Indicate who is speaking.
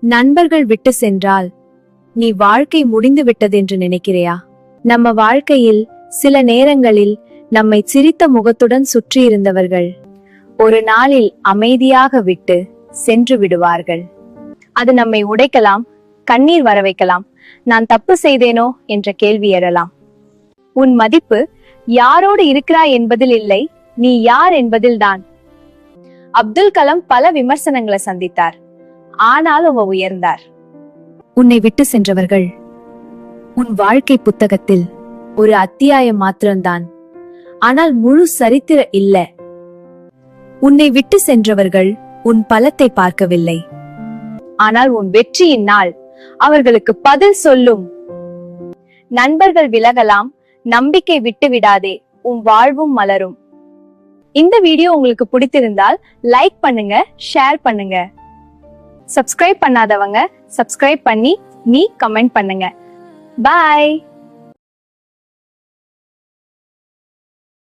Speaker 1: நண்பர்கள் விட்டு சென்றால் நீ வாழ்க்கை முடிந்து விட்டதென்று நினைக்கிறையா? நம்ம வாழ்க்கையில் சில நேரங்களில் நம்மை சிரித்த முகத்துடன் சுற்றியிருந்தவர்கள் ஒரு நாளில் அமைதியாக விட்டு சென்று விடுவார்கள். அது நம்மை உடைக்கலாம், கண்ணீர் வர வைக்கலாம், நான் தப்பு செய்தேனோ என்ற கேள்வி எழலாம். உன் மதிப்பு யாரோடு இருக்கிறாய் என்பதில் இல்லை, நீ யார் என்பதில்தான். அப்துல் கலாம் பல விமர்சனங்களை சந்தித்தார், ஆனால் அவர் உயர்ந்தார். உன்னை விட்டு சென்றவர்கள் உன் வாழ்க்கை புத்தகத்தில் ஒரு அத்தியாயம் மாத்திரம்தான், ஆனால் முழு சரித்திர இல்ல. உன்னை விட்டு சென்றவர்கள் உன் பலத்தை பார்க்கவில்லை, ஆனால் உன் வெற்றியின் நாள் அவர்களுக்கு பதில் சொல்லும். நண்பர்கள் விலகலாம், நம்பிக்கை விட்டு விடாதே, உன் வாழ்வும் மலரும். இந்த வீடியோ உங்களுக்கு பிடித்திருந்தால் லைக் பண்ணுங்க, ஷேர் பண்ணுங்க. சப்ஸ்கிரைப் பண்ணாதவங்க சப்ஸ்கிரைப் பண்ணி கமெண்ட் பண்ணுங்க. பாய்.